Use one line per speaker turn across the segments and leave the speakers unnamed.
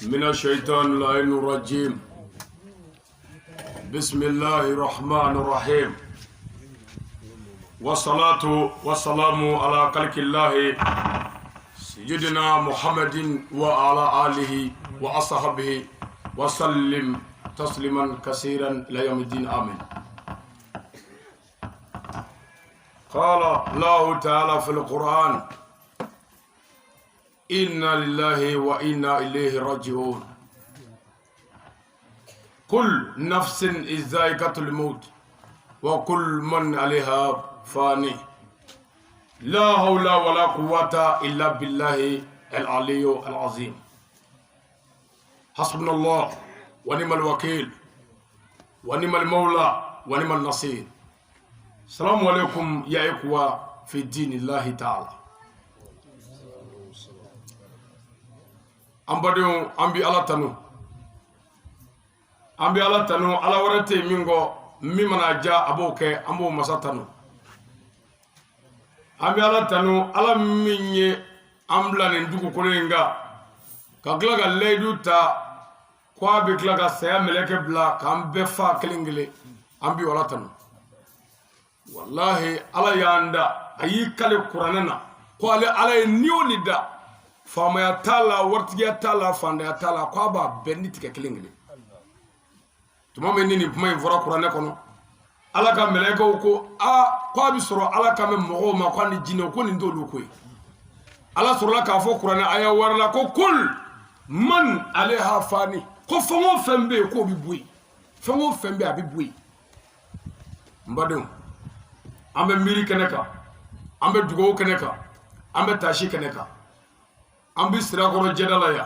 من الشيطان اللعين الرجيم. بسم الله الرحمن الرحيم، والصلاة والسلام على خلق الله سيدنا محمد وعلى آله وأصحابه وسلم تسليما كثيرا إلى يوم الدين، آمين. قال الله تعالى في القرآن: إنا لله وإنا إليه راجعون. كل نفس ذائقة الموت وكل من عليها فاني. لا حول ولا قوة إلا بالله العلي العظيم. حسبنا الله ونعم الوكيل ونعم المولى ونعم النصير. السلام عليكم يا إخوة في دين الله تعالى. Ambadion ambi ala tanu ala warate mingo mimana ja aboke ambo masatanu ambi ala tanu ala minye ambla ne ndugu kolenga kakla ga ledu ta kwa be kla ga saya meleke bla kambe fa kelingile ambi ala tanu wallahi ala yanda ayi kale qur'anana ko ala nioni da fama ya tala warti ya tala fanda ya tala kwa ba benni tike kelingile tuma men ni kuma invora qur'ane kono ala ka meleka ko a kwa bi soro ala ka me mogo ma kwa ni jino ko ni ndolu ko ala soro la ka fo qur'ane aya warla ko kul man alaiha fani ko fongo fembe ko bi bui fongo fembe abi bui mbadum ambe miri keneka ambe dugo keneka ambe tashi keneka ambi sira koro jedala ya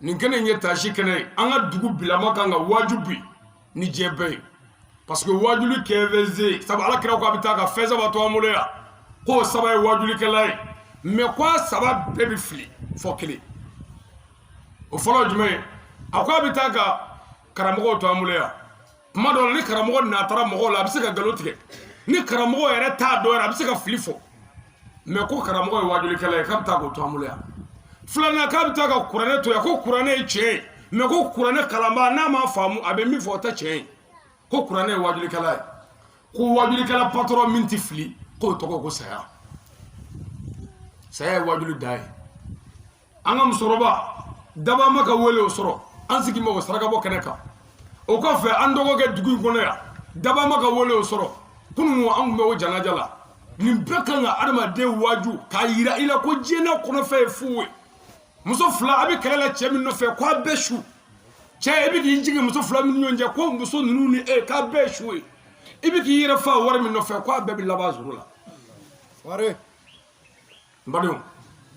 ninkene nye tashi kene anga dugu bilama kanga wajubi ni jebe parce que wajuli keveze saba ala kira ko abita ka feza bato amule ya ko saba wajuli kelai me kwa saba baby fli fokili o folo jume akwa abita ka karamogo to amule ya mado ni karamogo na tara mogo la bisika galotike ni karamogo yere ta do yere bisika flifo me ko karamogo wajuli kelai kapta ko to amule ya fulana kabita ka qur'ane to ya ko qur'ane che me ko qur'ane kalamba na ma famu abe mi fota che ko qur'ane wajuli kala ko wajuli kala patron minti fli ko to ko saya wajuli dai angam soroba daba maka wele osoro ansiki mo saraka bo keneka o ko fe andogo ge dugu ngono ya daba maka wele osoro kunu angume wo janajala ni bekanga adama de waju kayira ila ko jena kono fe fuwe muso fula abi kala chemi no fe kwa beshu che ebi ki njigi muso fula mi nyonje ko muso nunu ni ka beshu ebi ki yira fa war mi no fe kwa bebi labazuru la ware mbadum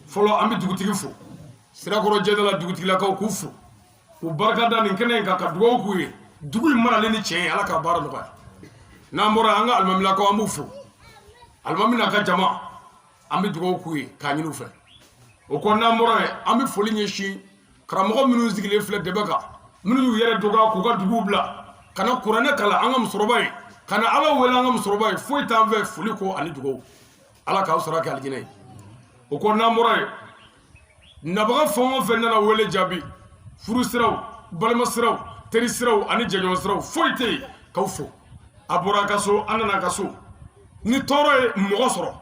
folo ambi dugutigi fu sira ko jedala dugutigi la ko kufu ku barka dan nkene ka dugo ku yi dugu mara le ni che ala ka bara no ba na mora anga almamila ko ambu fu almamina ka jama ambi dugo ku yi ka nyinu fe o ko na mora ambi foli nyeshi karamogo minu zigile fle debaka minu yere doga ku ga dugu bla kana qur'ane kala anga musrobai kana ala wela anga musrobai foi tanve foli ko ani dugo ala ka usra ka aljinay o ko na mora nabaga fongo fe na wele jabi furu siraw balma siraw teri siraw ani janyo siraw foi te kawfo abura kaso anana kaso ni toro mogo soro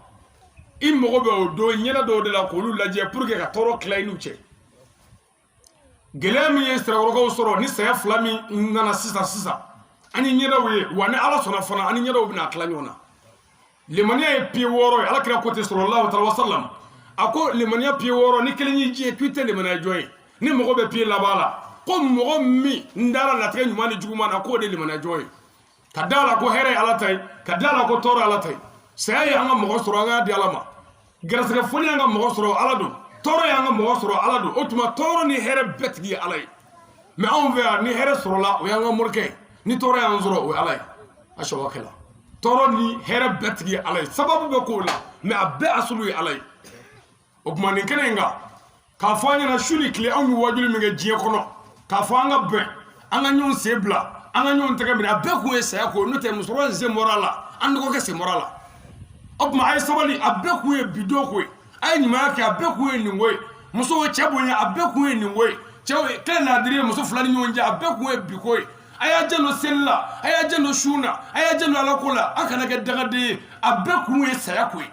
i mogo be o do nyena do de la ko lu laje pour que ka toro klainu che gelemi yestra ko soro ni saya flami ngana sisa ani nyeda we wani ala sona fana ani nyeda obina klanyona limania pi woro ala kira ko te sallallahu alaihi wasallam ako limania pi woro ni kelni ji twitter limania joy ni mogo be pi labala ko mogo mi ndara la tre nyuma ni juguma na ko de limania joy kadala ko here ala tay kadala ko toro ala tay saya anga mogo soro nga di alama grâce foni anga mogo soro ala do toro anga mogo soro ala do otuma toro ni here betgi alay mais on veut ni here soro la o anga morke ni toro anga soro o alay ashawa kala toro ni here betgi alay sababu be ko la mais abbe asulu alay okuma ni kenenga ka fanya na shuli kle angu wajuli minga jie kono ka fanga be anga nyon sebla anga nyon tege mi abbe ko esa ko no te musoro nze morala ando ko se morala okuma ay sabali abbe ko e bido ko ay nyima ka abbe ko e ni ngoy muso chebonya abbe ko e ni ngoy cɛw kelen n'a diri muso fila ni ɲɔgɔn cɛ a bɛɛ kun ye biko ye a y'a janto seli la a y'a janto sun na a y'a janto ala ko la an kana kɛ dagaden ye a bɛɛ kun ye saya ko ye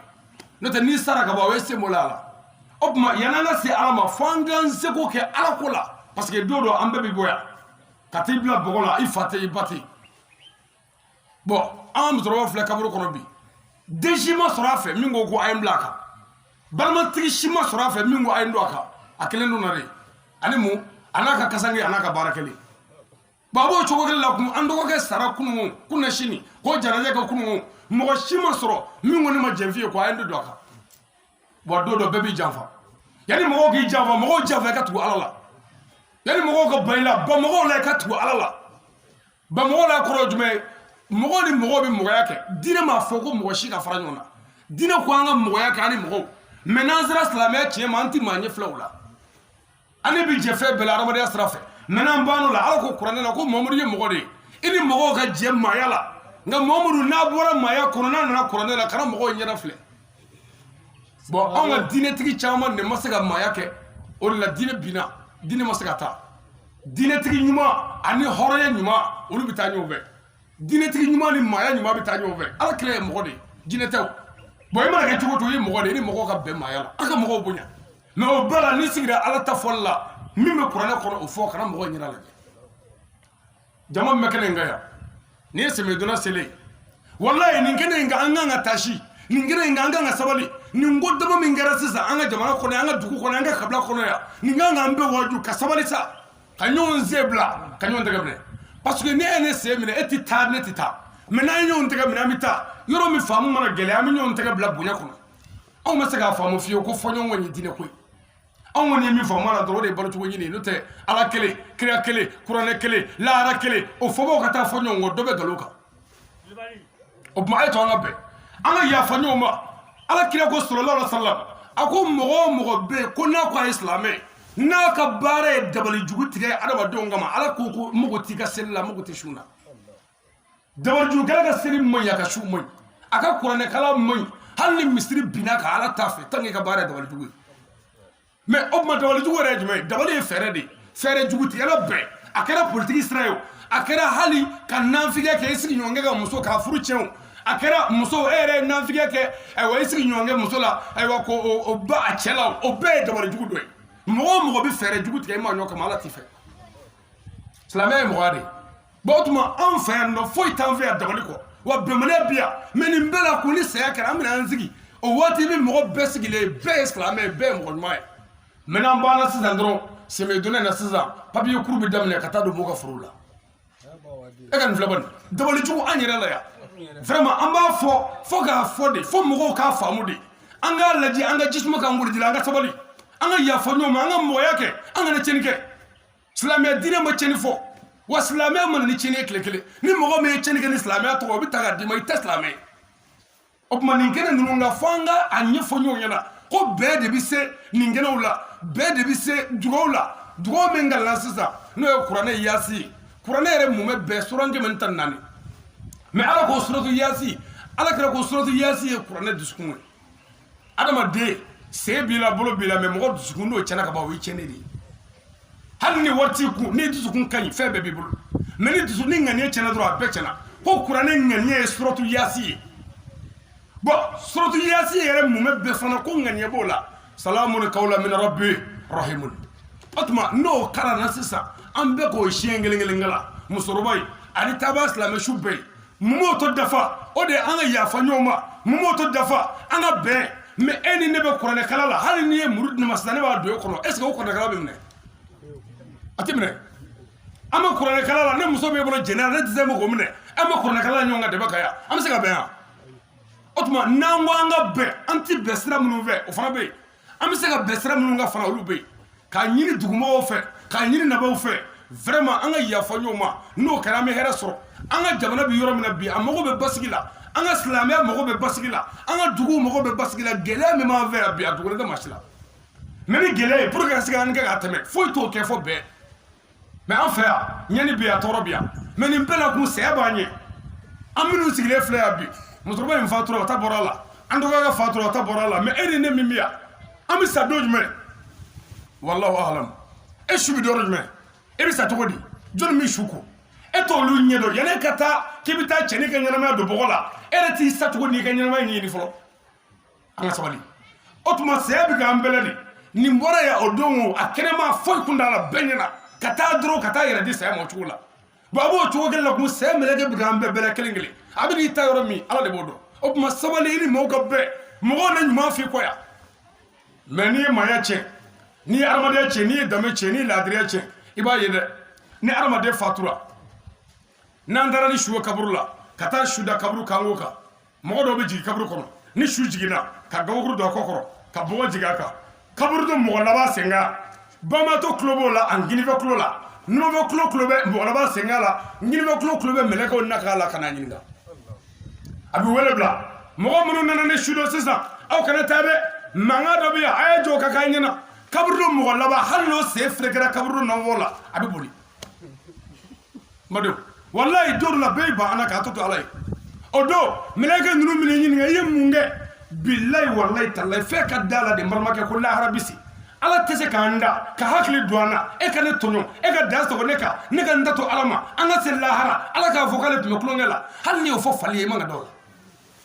n'o tɛ n'i sara ka ban o ye se mɔla a la o tuma yan'an ka se ala ma fo an k'an seko kɛ ala ko la parce que don dɔ an bɛɛ bɛ bɔ yan ka t'i bila bɔgɔ la i fa tɛ i ba tɛ bon an ka musokɔrɔba filɛ kaburu kɔnɔ bi den si ma sɔrɔ a fɛ min ko a ye n bila a kan balimatigi si ma sɔrɔ a fɛ min ko a ye n don a kan a kelen donna de ani mun a n'a ka kasange a n'a ka baara kelen bon a b'o cogo kelen la kun an dɔgɔkɛ sara kununko kunna sini k'o janaja kɛ kununko mɔgɔ si ma sɔrɔ min ko ne ma jɛn f'i ye ko a ye n don a kan bon don dɔ bɛɛ b'i janfa yanni mɔgɔw k'i janfa mɔgɔw janfa i ka tugu ala la yanni mɔgɔw ka ban i la ban mɔgɔw la i ka tugu ala la ban mɔgɔw la kɔrɔ jumɛn ye mɔgɔw ni mɔgɔw bɛ mɔgɔya kɛ diinɛ m'a fɔ ko mɔgɔ si ka fara ɲɔgɔn na diinɛ ko an ka mɔgɔya kɛ ani mɔgɔw mɛ n'an sera silamɛya tiɲɛ ma an ti maa ɲɛ filɛ o la ani bi jɛ fɛn bɛɛ la adamadenya sira fɛ mɛ n'an banna o la ala ko kuranɛ la ko mamadu ye mɔgɔ de ye i ni mɔgɔw ka jɛ maaya la nka mamadu n'a bɔra maaya kɔnɔ n'a nana kuranɛ la kana mɔgɔw ɲɛda filɛ bon anw ka diinɛtigi caman de ma se ka maaya kɛ o de la diinɛ binna diinɛ ma se ka taa diinɛtigi ɲuman ani hɔrɔnya ɲuman olu bɛ taa ɲɔgɔn fɛ diinɛtigi ɲuman ni maaya ɲuman bɛ taa ɲɔgɔn fɛ ala kira ye mɔgɔ de ye diinɛ tɛ o bon i mana kɛ cogo o cogo i ye mɔgɔ de ye i ni mɔgɔw ka bɛn maaya la a ka mɔgɔw bonya mɛ o bɛɛ la n'i sigira ala ta fɔli la min bɛ kuranɛ kɔnɔ o fɔ kana mɔgɔw ɲɛda lajɛ jama min bɛ kɛnɛ in kan yan n'i ye sɛmɛdonna selen walayi nin kɛnɛ in kan an kan ka taasi nin kɛnɛ in kan an kan ka sabali nin ko dama min kɛra sisan an ka jamana kɔnɔ an ka dugu kɔnɔ an ka kabila kɔnɔ yan nin kan k'an bɛɛ waju ka sabali sa ka ɲɔgɔn sen bila ka ɲɔgɔn tɛgɛ minɛ parce que ne ye ne sen minɛ e tɛ taa ne tɛ taa mɛ n'an ye ɲɔgɔn tɛgɛ minɛ an bɛ taa yɔrɔ min faamu mana gɛlɛya an bɛ ɲɔgɔn tɛgɛ bila bonya kɔnɔ anw ma se k'a faamu fiyewu ko fɔɲɔgɔn kɔni ye diinɛ ko ye anw kɔni ye min faamu a la dɔrɔn o de ye balocogo ɲini n'o tɛ ala kelen kira kelen kuranɛ kelen lahara kelen o fɔbaw ka taa fɔ ɲɔgɔn kɔ dɔ bɛ nkalon kan o tuma a ye to an ka bɛn an ka yafa ɲɔgɔn ma ala kira ko sallallahu alaihi wasallam a ko mɔgɔ o mɔgɔ bɛ yen ko n'a ko a ye silamɛ n'a ka baara ye dabali jugu tigɛ adamadenw kama ala ko ko mago t'i ka seli la mago tɛ sun na dabali jugu kɛla ka seli man ɲi a ka su man ɲi a ka kuranɛ kala man ɲi hali ni misiri binna ka ala t'a fɛ tant que i ka baara ye dabali jugu ye mɛ o tuma dabali jugu yɛrɛ ye jumɛn ye dabali ye fɛɛrɛ de ye fɛɛrɛ jugu tigɛla bɛɛ a kɛra politiki sira ye o a kɛra hali ka nanfigɛ kɛ i sigiɲɔgɔnkɛ ka muso k'a furu tiɲɛ o a kɛra muso e yɛrɛ ye nanfigɛ kɛ ayiwa i sigiɲɔgɔnkɛ muso la ayiwa ko o ba a cɛ la o bɛɛ ye dabali jugu dɔ ye mɔgɔ o mɔgɔ bɛ fɛɛrɛ jugu tigɛ i ma ɲɔ kama ala t'i fɛ silamɛya ye mɔgɔya de ye bon o tuma anw fɛ yan nɔ foyi t'an fɛ yan dabali kɔ wa bɛnbaliya bi yan mɛ nin bɛɛ la ko ni saya kɛra an bɛna an sigi o waati i bɛ mɔgɔ bɛɛ sigilen bɛɛ ye silamɛ ye bɛɛ ye mɔgɔ ɲuman ye mɛ n'an banna sisan dɔrɔn sɛmɛdonna in na sisan papiye kuru bɛ daminɛ ka taa don mɔgɔw ka forow la e ka nin filɛ bani dabali jugu an yɛrɛ la yan vraiment an b'a fɔ k'a fɔ de fo mɔgɔw k'a faamu de an k'a lajɛ an ka jisuma k'an goliji la an ka sabali an ka yafa ɲɔgɔn ma an ka mɔgɔya kɛ an kana tiɲɛni kɛ silamɛya diinɛ ma tiɲɛni fɔ wa silamɛya mana ni tiɲɛni ye tile kelen ni mɔgɔ min ye tiɲɛni kɛ ni silamɛya tɔgɔ o bɛ ta k'a d'i ma i tɛ silamɛ ye o tuma nin kɛnɛ ninnu na fo an ka a ɲɛfɔ ɲɔgɔn ɲɛna ko bɛɛ de bɛ se nin kɛnɛw la bɛɛ de bɛ se dugawu la dugawu min ka na sisan n'o ye kuranɛ yaasi ye kuranɛ yɛrɛ mun bɛ bɛn suran kɛmɛ ni tan ni naani mɛ ala ko suratu yaasi ala kɛra ko suratu yaasi ye kuranɛ dusukun ye adamaden sen b'i la bolo b'i la mɛ mɔgɔ dusukun n'o tiɲɛna ka ban o ye tiɲɛni de ye hali ni wari t'i kun ni dusukun ka ɲi fɛn bɛɛ b'i bolo mɛ ni dusu ni ŋaniya tiɲɛna dɔrɔn a bɛɛ tiɲɛna ko kuranɛ ŋaniya ye suratu yaasi ye bon suratu yaasi yɛrɛ mun bɛ bɛɛ fana ko ŋaniya b'o la salamun qawlan min rabbi rahimun o tuma n'o kalanna sisan an bɛɛ k'o siɲɛ kelen kelen kala musokɔrɔba ye ani taaba silamɛ su bɛɛ ye mun b'o to dafa o de ye an ka yafa ɲɔgɔn ma mun b'o to dafa an ka bɛn mɛ e ni ne bɛ kuranɛ kala la hali n'i ye muru di ne ma sisan ne b'a don e kɔnɔ est ce que o kuranɛ kala bɛ minɛ a tɛ minɛ an bɛ kuranɛ kala la ne muso b'e bolo jɛnɛya ne tɛ se k'o minɛ an bɛ kuranɛ kala la ɲɔgɔn kan dɛbɛ kan yan an bɛ se ka bɛn yan o tuma n'an ko an ka bɛn an tɛ bɛn sira minnu fɛ o fana bɛ yen an bɛ se ka bɛn sira minnu kan fana olu bɛ yen k'a ɲini dugumɔgɔw fɛ k'a ɲini nabaw fɛ vraiment an ka yafa ɲɔgɔn ma n'o kɛra an bɛ hɛrɛ sɔrɔ an ka jamana bɛ yɔrɔ min na bi a mago bɛ basigi la an ka silamɛya mago bɛ basigi la an ka duguw mago bɛ basigi la gɛlɛya min b'an fɛ yan bi a dogolen tɛ maa si la mɛ ni gɛlɛya ye pour que ka se ka an kɛ k'a tɛmɛ foyi t'o kɛ fɔ bɛɛ mɛ an fɛ yan ɲɛni bɛ yan tɔɔrɔ bɛ yan mɛ nin bɛɛ la kun saya b'an ɲɛ an minnu sigilen filɛ yan bi musokɔrɔba in fatura o ta bɔra a la an dɔgɔkɛ fatura o ta bɔra a la mɛ e ni ne min bɛ yan an bɛ sa don jumɛn wallahu alam e su bi dɔrɔ jumɛn e bɛ sa cogo di jɔnni min su ko e t'olu ɲɛdɔn yanni ka taa k'i bɛ taa cɛnni ka ɲɛnamaya don bɔgɔ la e yɛrɛ t'i sa cogo n'i ka ɲɛnamaya ɲɛɲini fɔlɔ an ka sabali o tuma saya bɛ k'an bɛlɛ de nin bɔra yan o don o a kɛnɛma foyi kun t'a la bɛɛ ɲɛna ka taa dɔrɔn ka taa yɛrɛ di saya ma o cogo la bon a b'o cogo kelen la kun saya mɛlɛkɛ bɛ k'an bɛɛ bɛlɛ kelen kelen a bɛ n'i ta yɔrɔ min ala de b'o dɔn o tuma sabali i ni maaw ka bɛɛ mɔgɔw na ɲuman f'i kɔ yan mɛ n'i ye maaya tiɲɛ n'i ye adamadenya tiɲɛ n'i ye danbe tiɲɛ n'i ye laadiriya tiɲɛ i b'a ye dɛ ni adamaden fatura n'an taara ni su ye kaburu la ka taa su da kaburu kanko kan mɔgɔ dɔw bɛ jigin kaburu kɔnɔ ni su jiginna ka gabakuru don a kɔ kɔrɔ ka bɔgɔ jigin a kan kaburu don mɔgɔ laban sen kan bamato tulo b'o la ani ginifɛ tulo la nɔnɔfɛ tulo bɛ mɔgɔ laban sen kan la ginifɛ tulo bɛ mɛlɛkɛw na k'a la ka n'a ɲininka a bɛ wele bila mɔgɔ minnu nana ni su dɔ sisan aw kana taa dɛ mankan dɔ bɛ yan a ye jɔ ka k'an ɲɛna kaburu don mɔgɔ laban hali n'o sen ferekera kaburu don nɔnfɔ la a bɛ boli madenw wallahi don la bɛɛ ban ana k'a to ala ye o don mɛlɛkɛ ninnu minɛ ɲininka i ye mun kɛ billahi wallahi tallahi fɛn ka da la de marimakɛ ko lahara bisi ala tɛ se k'an da ka hakili don an na e ka ne tɔɲɔ e ka dan sago ne kan ne ka n da to ala ma an ka se lahara ala k'a fɔ k'ale tun bɛ tulonkɛ la hali n'i y'o fɔ fali ye i man ka da o la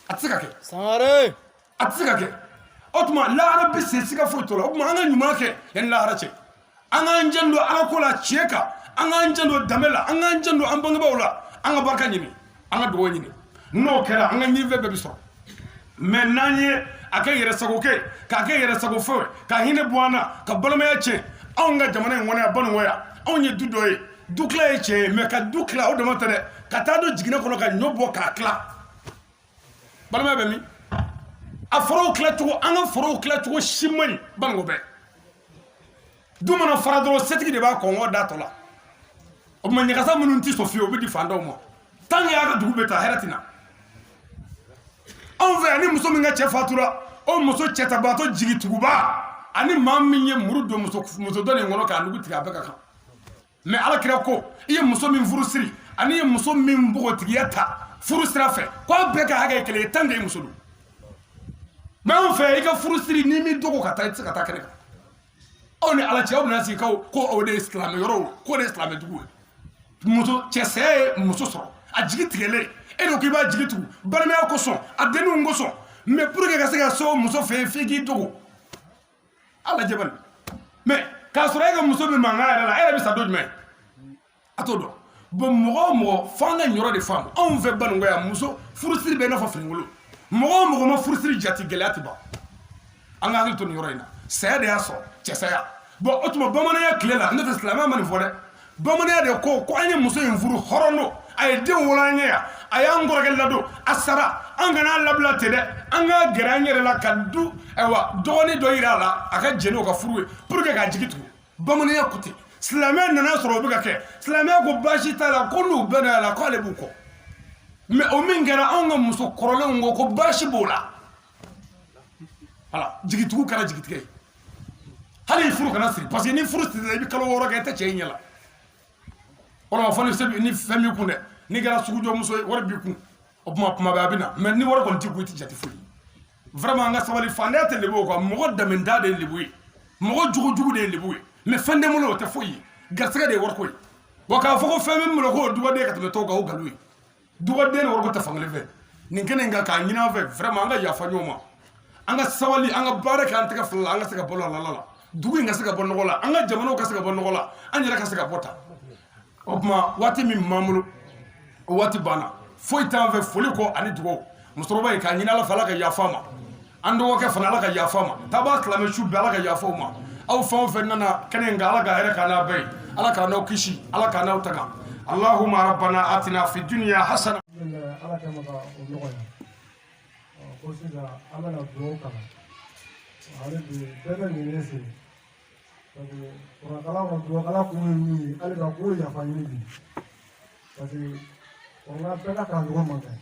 a tɛ se ka kɛ
sangare
a tɛ se ka kɛ o tuma lahara bisi siga foyi t'o la o tuma an ka ɲuman kɛ yanni lahara cɛ an k'an jɛ don ala ko la tiɲɛ kan an k'an jɛ don danbe la an k'an jɛ don an bangebaaw la an ka barika ɲini an ka dugawu ɲini n'o kɛra an ka ɲinifɛn bɛɛ bɛ sɔrɔ mɛ n'an ye a kɛ yɛrɛ sago kɛ k'a kɛ yɛrɛ sago fɛn ka hinɛ bɔ an na ka balimaya tiɲɛ anw ka jamana in kɔnɔ yan banikɔ yan anw ye du dɔ ye du tila ye tiɲɛ ye mɛ ka du tila o dama tɛ dɛ ka taa don jiginɛ kɔnɔ ka ɲɔ bɔ k'a tila balimaya bɛ min a forow tila cogo an ka forow tila cogo si man ɲi banikɔ bɛɛ du mana fara dɔrɔn setigi de b'a kɔngɔ da tɔ la o tuma ɲagasa minnu tɛ sɔn fiyewu o bɛ di fantanw ma tant que y'a ka dugu bɛ taa hɛrɛ tɛna anw fɛ yan ni muso min ka cɛ fatura o muso cɛtabaatɔ jigituguba ani maa min ye muru don muso dɔ nin kɔnɔ k'a nugu tigɛ a bɛɛ ka kan mɛ alakira ko i ye muso min furu siri ani ye muso min npogotigiya ta furu sira fɛ k'a bɛɛ ka hakɛ ye kelen ye tant que i muso don mɛ anw fɛ i ka furu siri n'i m'i dogo ka taa i tɛ se ka taa kɛnɛ kan aw ni ala cɛ aw bɛna sigi ko o de ye silamɛ yɔrɔ k'o de ye silamɛ dugu ye muso cɛ saya ye muso sɔrɔ a jigi tigɛlen e de ko k'i b'a jigi tugu balimaya kosɔn a denninw kosɔn mɛ pour que ka se ka se o muso fɛ yen f'i k'i dogo a lajɛ bani mɛ k'a sɔrɔ e ka muso bɛ mankan yɛrɛ la e yɛrɛ bɛ sa don jumɛn a t'o dɔn bon mɔgɔ o mɔgɔ f'an ka ɲɔrɔ de faamu anw fɛ banikɔ yan muso furusiri bɛ i n'a fɔ finikolon mɔgɔ o mɔgɔ ma furusiri jate gɛlɛya tɛ ban an ka hakili to nin yɔrɔ in na saya de y'a sɔrɔ cɛ saya bon o tuma bamananya tile la ne tɛ silamɛya ma nin fɔ dɛ bamananya de ko an ye muso in furu hɔrɔn don a ye den wolo an ye yan a y'an kɔrɔkɛ ladon a sara an kana labila ten dɛ an ka gɛrɛ an yɛrɛ la ka du ayiwa dɔgɔnin dɔ yira a la a ka jɛni o ka furu ye pour que k'a jigi tugu bamananya ko ten silamɛya nana sɔrɔ o bɛ ka kɛ silamɛya ko baasi t'a la ko n'u bɛɛ n'a la k'ale b'u kɔ mɛ o min kɛra anw ka muso kɔrɔlenw ko ko baasi b'o la voilà jigitugu kɛra jigitigɛ ye hali furu kana siri parce que ni furu sirila i bɛ kalo 6 kɛ i tɛ cɛ in ɲɛ la wala fɔ ni fɛn b'i kun dɛ n'i kɛra sugujɔmuso ye wari b'i kun o tuma bɛɛ a bɛ na mɛ ni wari kɔni t'i kun i tɛ jate foyi vraiment an ka sabali fantanya tɛ lebu o kan mɔgɔ dɛmɛda de ye lebu ye mɔgɔ jugujugu de ye lebu ye mɛ fɛn tɛ n bolo o tɛ foyi ye garisɛgɛ de ye wariko ye wa k'a fɔ ko fɛn bɛ n bolo k'o duganden ka tɛmɛ tɔw kan o nkalon ye duganden ni wariko tɛ fankelen fɛ nin kɛnɛ in kan k'a ɲini an fɛ vraiment an ka yafa ɲɔgɔn ma an ka sabali an ka baara kɛ an tɛgɛ fila la an ka se ka bɔ la la dugu in ka se ka bɔ nɔgɔ la an ka jamanaw ka se ka bɔ nɔgɔ la an yɛrɛ ka se ka bɔ ta o tuma waati min b'an bolo o waati banna foyi t'an fɛ foli kɔ ani dugawu musokɔrɔba in k'a ɲini ala fɛ ala ka yafa ma an dɔgɔkɛ fana ala ka yafa ma tabaa silamɛ su bɛɛ ala ka yafa o ma aw fɛn o fɛn nana kɛnɛ in kan ala ka hɛrɛ k'a n'a bɛɛ ye ala k'a n'aw kisi ala k'a n'aw tanga allahumma rabbana atina fi dunya hasana
ala kama ka o nɔgɔya ko sisan an bɛna dugawu kalan ale bi bɛɛ bɛ ɲinɛ sen parce que kurankalan kun ye min ye hali ka ko yafa ɲini bi parce que kurankalan bɛɛ ka kalan ɲɔgɔn man kɛ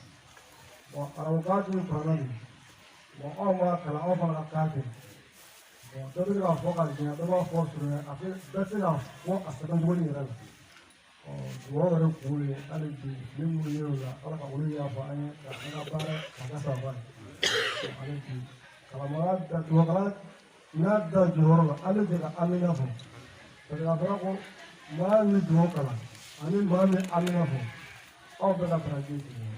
bon arabukan tun ye kuranna de bon anw b'a kalan anw fana ka kan kɛ bon dɔ bɛ se k'a fɔ ka jɛn dɔ b'a fɔ surunya a bɛɛ tɛ se k'a fɔ a sɛbɛncogonin yɛrɛ la dugawu yɛrɛ kun ye hali bi min minnu ye o la ala ka olu yafa an ye ka an ka baara ka kɛ sababa ye hali bi kalanbaga tubabukalan n'a da jɔyɔrɔ la ale de ka amina fɔ parce que a fɔra ko maa min dugawu kalan ani maa min amina fɔ aw bɛɛ ka baraji ye kelen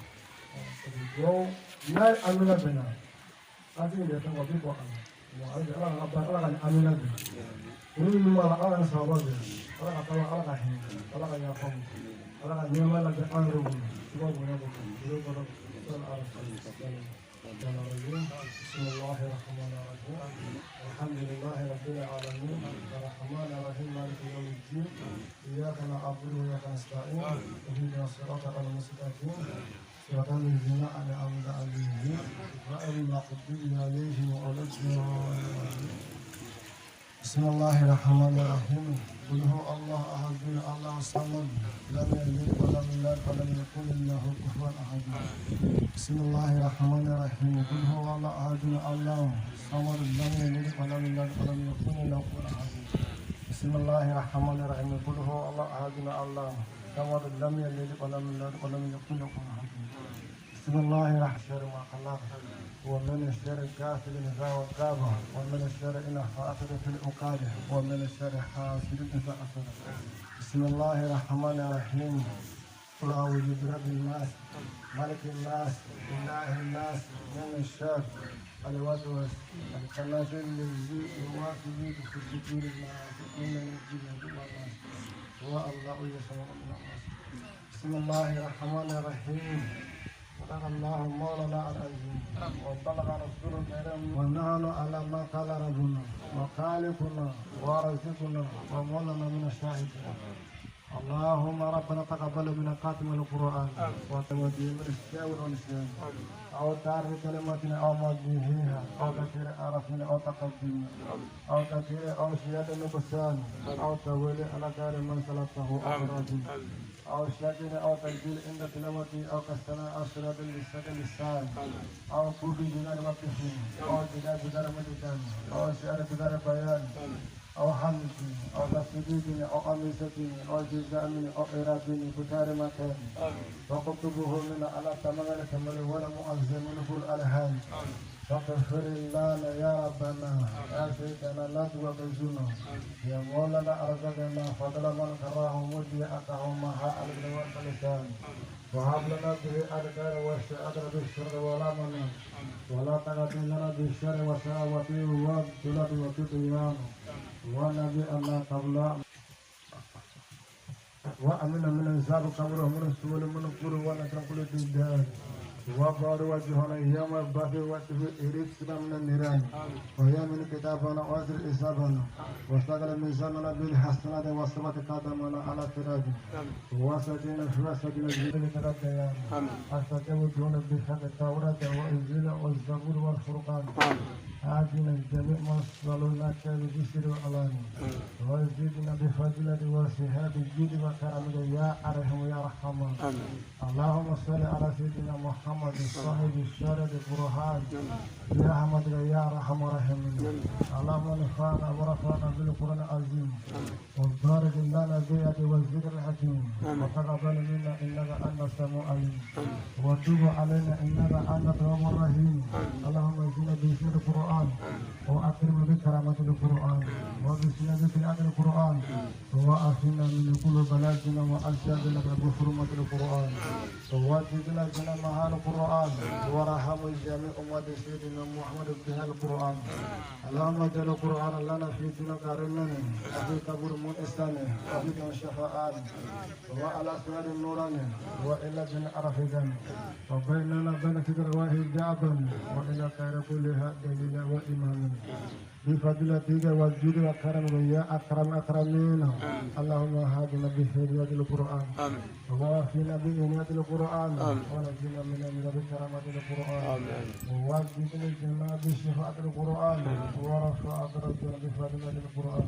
parce que dugawu n'a ye amina bɛnna an tigi de fɛn o bɛ bɔ a la ala ka ni amina bɛn olu min b'a la ala ka sababa bɛn ala ka kala ala ka hinɛ ala ka yafa mu ala ka ɲɛmaa lajɛ an yɛrɛ bolo i b'a bonya bɔ olu kɔnɔ sɔrɔ ala ka بسم الله الرحمن الرحيم الحمد لله رب العالمين الرحمن الرحيم مالك يوم الدين إياك نعبد وإياك نستعين اهدنا الصراط المستقيم صراط الذين أنعمت عليهم غير المغضوب عليهم ولا الضالين بسم الله الرحمن الرحيم قل هو الله أحد الله الصمد لم يلد ولم يولد ولم يكن له كفوا أحد بسم الله الرحمن الرحيم قل هو الله أحد الله الصمد لم يلد ولم يولد ولم يكن له كفوا أحد بسم الله الرحمن الرحيم قل هو الله أحد الله الصمد لم يلد ولم يولد ولم يكن له كفوا أحد بسم الله الرحمن الرحيم ما خلق ومن الشر الكافر إذا وقاب ومن الشر إن حاسد في العقاد ومن الشر حاسد إذا حسد بسم الله الرحمن الرحيم قل أعوذ برب الناس ملك الناس إله الناس من الشر الوسوس الخناس الذي يوسوس في صدور الناس من الجنة والناس هو الله يسمع الناس بسم الله الرحمن الرحيم صدق الله مولانا العظيم وبلغ رسول الكريم ونحن على ما قال ربنا وخالقنا ورازقنا ومولانا من الشاهدين اللهم ربنا تقبل منا خاتم القرآن وتوجيه من الشاور والنسيان أو تعرف كلماتنا أو موجهها أو تكفير عرفنا أو تقدمنا أو تكفير أو شيادة نبسان أو تولي على غير من سلطه أو راجل أو شاكين أو تنزيل عند تلاوتي أو كالسنة أو سنة للسان أو كوفي جنان وقفين أو جدار بدار مدتان أو شعر بدار بيان أو حمد أو تفسيدين أو أميسة أو جزاء أو إرادين بدار مكان وكتبه من على تمام كمال ولا مؤذن من كل الألهان فاغفر لنا يا ربنا يا سيدنا لا توقفنا يا مولانا أرزقنا فضل من كراه مدي أتاه مها الجوار باللسان وهب لنا به الخير والسعادة بالشر ولا منع ولا تقدم لنا بالشر والشهوة والذلة والطغيان ونبي الله قبل وأمن من الزاب قبره من السؤال من القر ونكر كل الدار وبعد وجهنا يوم البعث وتفي إريد من النيران ويا من كتابنا وأزر إصابنا واستغل ميزاننا بالحسنات وصبت قدمنا على التراج وسجينا في سجن الجيل تركيا أستجب دون بحق التوراة والإنجيل والزبور والفرقان آتنا الجميع مصلونا كالجسر والألاني وزدنا بفضلة وصحاب الجود وكرمك يا أرحم يا رحمن اللهم صل على سيدنا محمد صاحب الشرع البرهان برحمتك يا رحم الراحمين اللهم نفعنا ورفعنا بالقرآن العظيم وبارك لنا بالآيات والذكر الحكيم وتقبل منا إنك أنت السميع العليم وتب علينا إنك أنت التواب الرحيم اللهم زدنا باسم القرآن وأكرم بكرامة القرآن وبسنا بقراءة القرآن وأعفنا من كل بلادنا وأرشدنا بحرمة القرآن ووجدنا جنا مع القرآن ورحم جميع أمة سيدنا محمد بها القرآن اللهم اجعل القرآن لنا في دينك كريما وفي قبر مؤسسان وفي شفاعات وعلى سواد النوران وإلى جن عرفان وبيننا بين فكر وحجابا وإلى خير كلها دليل وإماما بفضلتك والجود وكرمك يا أكرم أكرمين اللهم هدنا بهداية القرآن ووفقنا بعناية القرآن ونجنا من أمر بكرامة القرآن ووفقنا الجنة بشفاعة القرآن ورفع درجتنا بفضيلة القرآن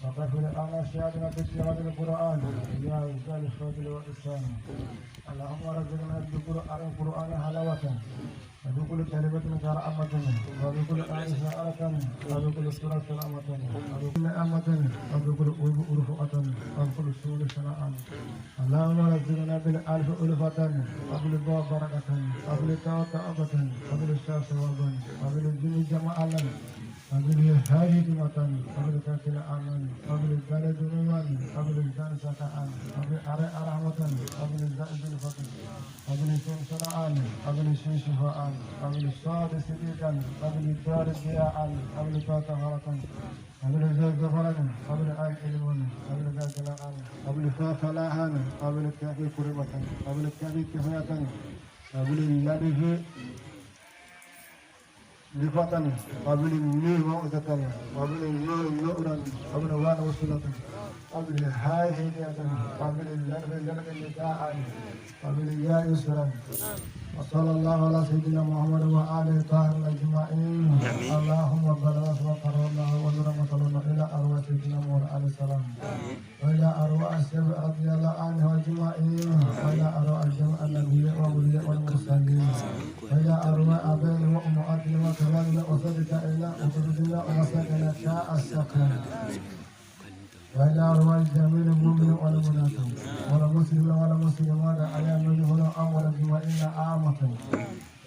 وغفر لنا شهادنا بتلاوة القرآن يا ذا الفضل والإحسان اللهم رزقنا القرآن حلاوة وبكل كلمة كرامة وبكل آية سألة وبكل سورة سلامة وبكل نعمة وبكل رفعة وبكل سور سناء اللهم رزقنا بالألف ألفة وبكل بركة وبكل توبة وبكل شاف وبن وبكل جن جماعة قبل هذه وطني قبل كافل أماني قبل البلد نواني قبل الجان سكان قبل أرى وطني قبل الزائد الفقر قبل سنسرعاني قبل شيشفاءاني قبل الصاد سديقاني قبل الدار الضياءاني قبل فاتحرقاني قبل ذلك فرقاني قبل آل علماني قبل ذلك لاغاني قبل فافلاهاني قبل الكافي قربتاني قبل الكافي كفايتاني قبل اللبه لفتني قبل النور موعدتني قبل النور نورا قبل وان وصلتني قبل هاي هديتني قبل اللرب نداءني قبل يا يسرا وصلى الله على سيدنا محمد وآله الطاهرين أجمعين اللهم بلغ وقررنا ونور مطلنا إلى أرواح سيدنا محمد عليه السلام وإلى أرواح السبع رضي الله عنه أجمعين وإلى أرواح الجمع النبي والأولياء والمرسلين وإلى أرواح أبينا وأمهاتنا وكبارنا وصدق إلى وجدنا ومساكنا شاء السكن وإلى أرواح جميع المؤمنين والمؤمنات والمسلمين والمسلمات أيام منهم أول أجمعين عامة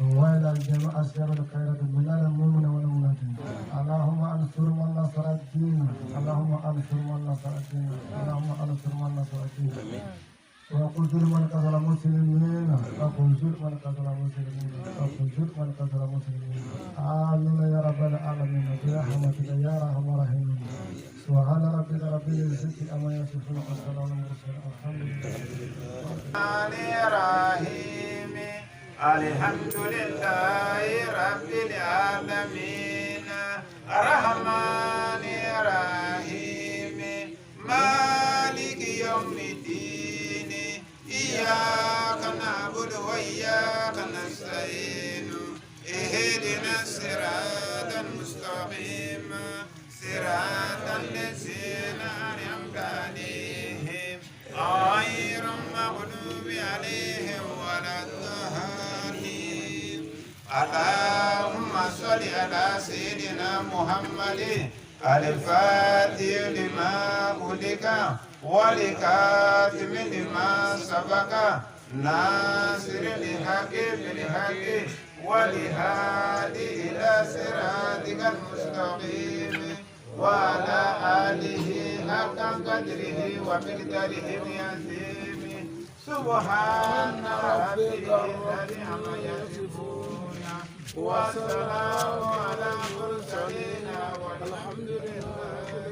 وإلى الجميع أسير الخيرات من المؤمنين والمؤمنات اللهم أنصر من نصر الدين اللهم أنصر من نصر الدين اللهم أنصر من نصر الدين وقلت لمن قتل المسلمين وقلت لمن قتل المسلمين وقلت لمن قتل المسلمين آمين يا رب العالمين برحمتك يا أرحم الراحمين سبحان ربك رب العزة عما يصفون وسلام على المرسلين الحمد لله الحمد لله رب العالمين الرحمن الرحيم مالك يوم الدين إياك نعبد وإياك نستعين اهدنا الصراط المستقيم صراط الذين أنعمت عليهم غير المغضوب عليهم ولا الضالين اللهم صل على سيدنا محمد الفاتح لما أغلق والكاتم لما سبق ناصر الحق بالحق والهادي إلى صراطك المستقيم وعلى آله حق قدره ومقداره العظيم سبحان ربك الذي عما يصفون والسلام على المرسلين والحمد لله